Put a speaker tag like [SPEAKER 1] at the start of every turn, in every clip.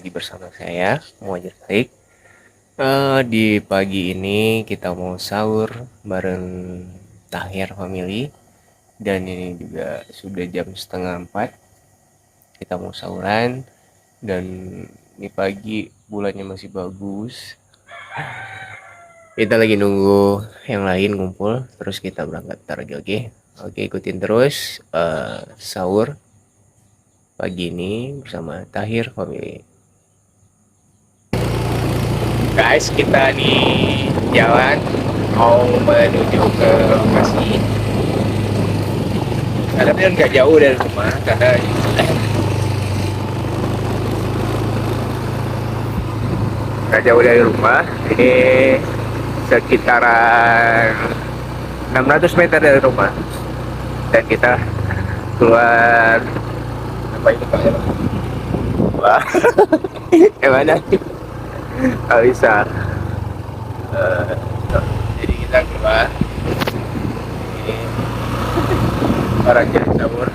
[SPEAKER 1] lagi bersama saya Muhammad Tarik. Di pagi ini kita mau sahur bareng Tahir Family. Dan ini juga sudah jam setengah 4. Kita mau sahuran. Dan ini pagi bulannya masih bagus. Kita lagi nunggu yang lain ngumpul. Terus kita berangkat ntar lagi, oke? Oke, ikutin terus sahur pagi ini bersama Tahir Family. Guys, kita di jalan mau menuju ke lokasi. Karena kan nggak jauh dari rumah, karena nggak jauh dari rumah. Ini sekitaran 600 meter dari rumah. Dan kita keluar apa itu Pak? Wah, yang mana? Nggak bisa. Jadi kita keluar. Ini orang jadi sahur.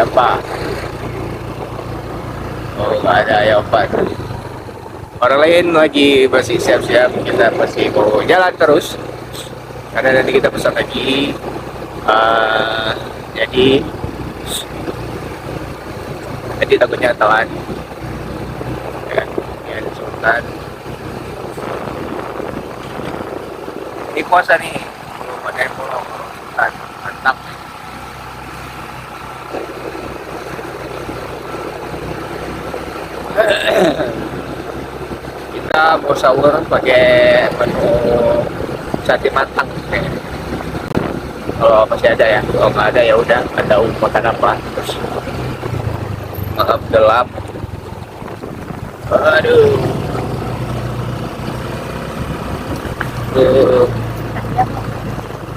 [SPEAKER 1] Nampak. Oh, nggak ada ya obat. Orang lain lagi masih siap-siap, kita masih mau jalan terus. Karena nanti kita pesan lagi. Jadi takutnya telat. Ya, ini ada sultan. Ini puasa nih, belum pakai bolong. Mantap. Kita mau sahur pakai menu sate matang. Kalau masih ada ya, kalau nggak ada ya udah, ada makan apa terus makan gelap. Aduh.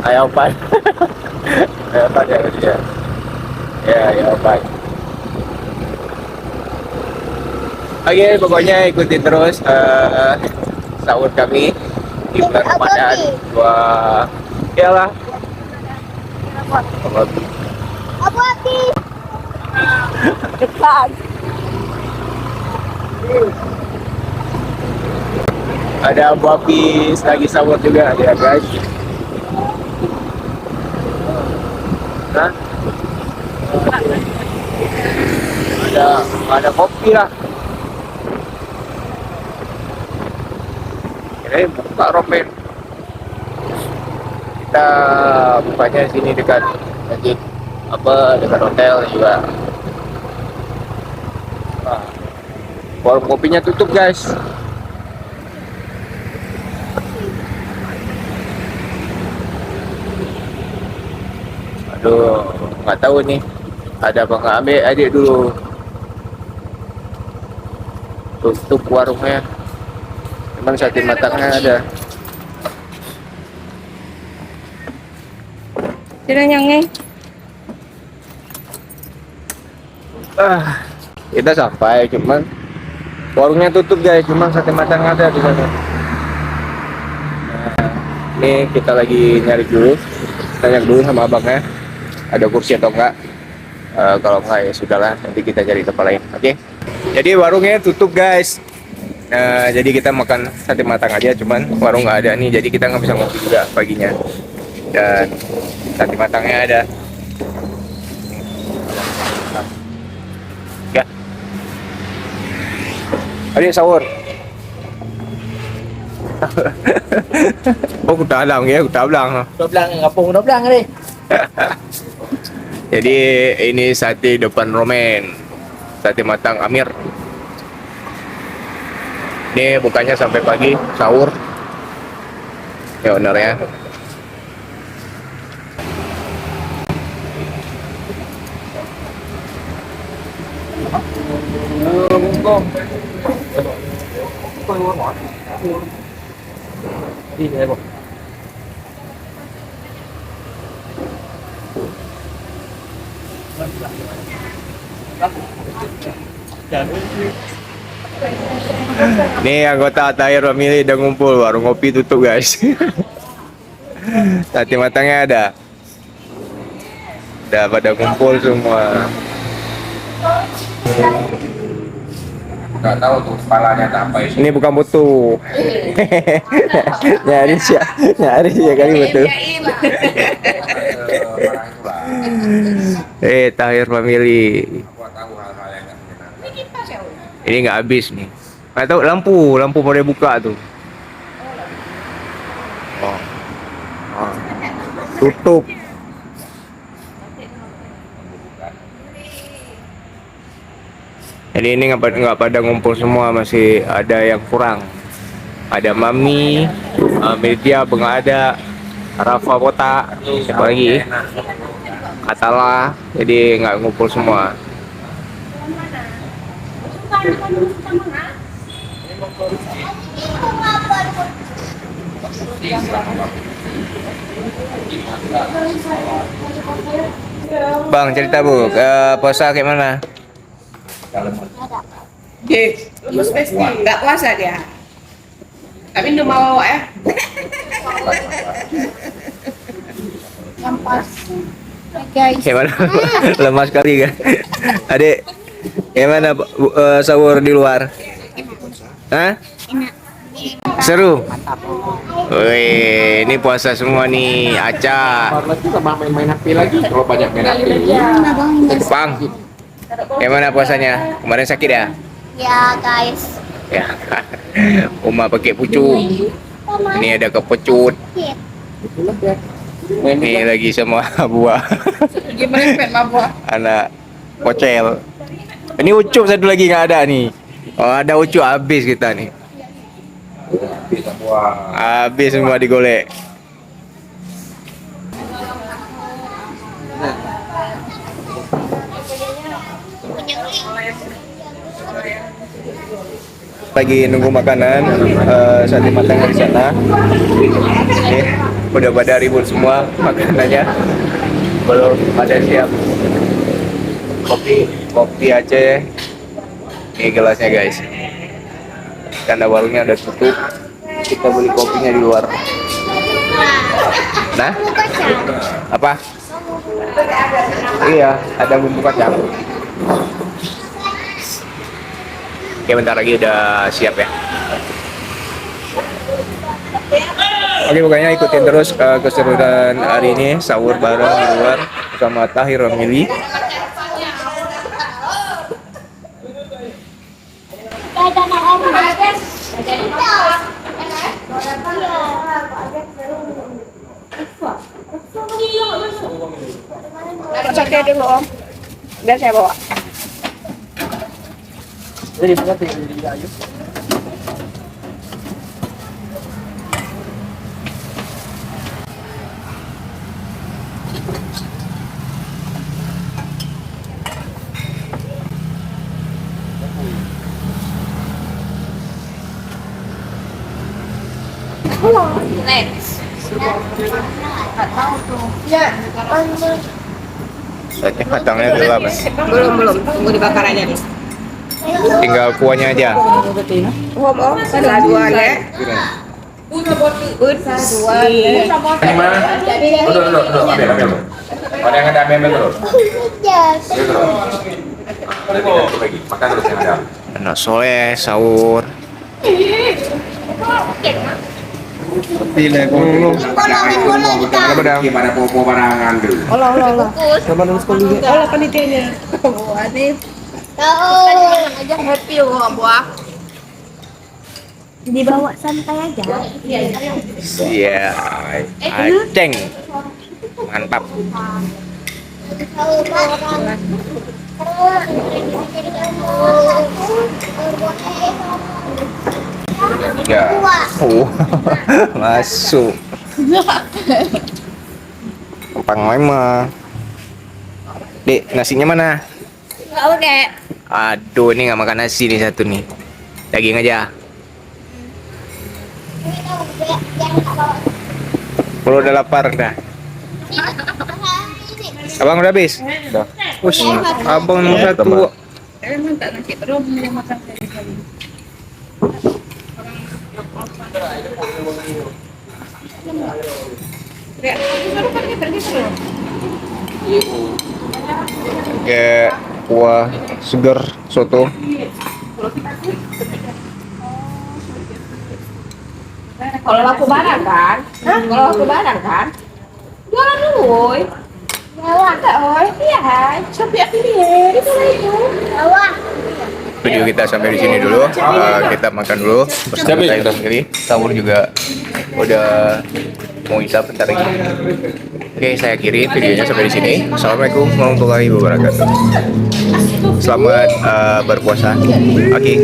[SPEAKER 1] Ayo pan. Ayo pan ya dia. Ya, ya pan. Oke, pokoknya ikuti terus sahur kami di bulan Ramadan. Wah, iyalah.
[SPEAKER 2] Apa hati? Dekat.
[SPEAKER 1] Ada Abu Hafiz lagi sahur juga ya guys. Nah, ada kopi lah. Ini buka romen. Kita bukanya sini dekat masjid dekat hotel juga. Warung kopinya tutup guys. Aduh, nggak tahu nih ada apa nggak, ambil adik dulu. Tutup warungnya. Emang sate matangnya ada.
[SPEAKER 2] Tidak nyangeng.
[SPEAKER 1] Kita sampai, cuman warungnya tutup guys, cuman sate matang ada di sana. Nah, ini kita lagi nyari dulu, tanya dulu sama abangnya, ada kursi atau enggak. Kalau enggak ya sudahlah, nanti kita cari tempat lain. Oke? Jadi warungnya tutup guys. Jadi kita makan sate matang aja, cuman warung nggak ada nih, jadi kita nggak bisa ngopi juga paginya. Dan sate matangnya ada. Ya. Adik sahur. Oh, aku tak bilang ya, aku tak bilang.
[SPEAKER 3] Ngapung udah bilang nih.
[SPEAKER 1] Jadi ini sate depan Romen, sate matang Amir. Ini bukanya sampai pagi, sahur. Ya ownernya.
[SPEAKER 3] Đi đây một.
[SPEAKER 1] Nih anggota Tahir Family udah ngumpul, warung kopi tutup guys. Sate matangnya ada. Udah pada kumpul semua.
[SPEAKER 4] Nggak tahu tuh kepalanya tak apa isi.
[SPEAKER 1] Ini bukan butuh. Nyaris ya, nyaris ya kali betul. Tahir family.
[SPEAKER 4] Gua tahu hal-hal yang nggak menyenangkan.
[SPEAKER 1] Ini nggak habis nih. Nggak tahu lampu pada buka tuh. Oh. Oh. Tutup. Jadi ini nggak pada ngumpul semua, masih ada yang kurang. Ada Mami, Media nggak ada, Rafa Kota, siapa lagi? Katala, jadi nggak ngumpul semua. Bang, cerita Bu, puasa kayak mana?
[SPEAKER 5] Lulus pasti nggak puasa dia. Tapi udah mau
[SPEAKER 2] Guys.
[SPEAKER 1] Kayak mana? Lemas kali kan? Adik, gimana sahur di luar? Hah? Seru? Wih, ini puasa semua nih, Aca.
[SPEAKER 4] Lagi sama main-main HP lagi kalau banyak main HP.
[SPEAKER 1] Bang, gimana puasanya? Kemarin sakit ya?
[SPEAKER 2] Ya guys.
[SPEAKER 1] Ya, Uma pakai pucuk. Ini ada kepecut. Ini lagi sama buah.
[SPEAKER 5] gimana pet mabuk.
[SPEAKER 1] Anak kocel. Ini ucup satu lagi nggak ada nih. Oh, ada ucup habis kita nih.
[SPEAKER 4] Bisa buat.
[SPEAKER 1] Habis semua digolek. Lagi nunggu makanan, sate matang di sana. Udah pada ribut semua makanannya. Belum pada siap. Kopi Aceh. Ini gelasnya guys. Karena warungnya udah tutup, kita beli kopinya di luar. Nah, apa? Iya, ada bumbu kacang. Oke, bentar lagi udah siap ya. Oke, pokoknya ikutin terus keseruan hari ini sahur bareng di luar bersama Tahir Family.
[SPEAKER 5] Sate dulu om. Biar saya bawa.
[SPEAKER 3] Jadi bukan tinggal ayo.
[SPEAKER 5] Next.
[SPEAKER 1] Sate matangnya gelap.
[SPEAKER 5] Belum. Tunggu dibakar aja nih.
[SPEAKER 1] Tinggal kuahnya aja.
[SPEAKER 5] Om, salah dua ya. Dua ya.
[SPEAKER 4] Ini mana? Duduk, ambil. Ada yang ada ambil dulu.
[SPEAKER 2] Yes.
[SPEAKER 4] Lagi, makan terus yang ada.
[SPEAKER 1] Anak soleh sahur.
[SPEAKER 4] Gimana popo barangan dulu?
[SPEAKER 5] Olah. Olah panitianya. Waduh.
[SPEAKER 2] Tahu.
[SPEAKER 5] Aja happy kok buah.
[SPEAKER 2] Dibawa santai aja.
[SPEAKER 1] Iya, aceng. Mantap.
[SPEAKER 4] Ya.
[SPEAKER 1] Masuk. Pang mama. Dek, nasinya mana?
[SPEAKER 2] Oke.
[SPEAKER 1] Aduh, ini nggak makan nasi nih satu nih. Daging aja. Kalau udah lapar dah. Abang udah habis? Udah. Ush, abang nomor satu.
[SPEAKER 5] Emang tak nasi terus makan sekali.
[SPEAKER 1] Kayak kuah seger soto.
[SPEAKER 5] Kalau laku barang kan? Kalau laku barang kan? Jualan dulu, woy.
[SPEAKER 2] Bawah.
[SPEAKER 5] Enggak, woy. Iya, hai. Shopee affiliate. Itu lah itu.
[SPEAKER 2] Bawah.
[SPEAKER 1] Video kita sampai di sini dulu. Kita makan dulu bersama saya family. Sahur juga udah mau isya bentar lagi. Oke, saya akhiri videonya sampai di sini. Assalamualaikum warahmatullahi wabarakatuh. Selamat berpuasa. Oke.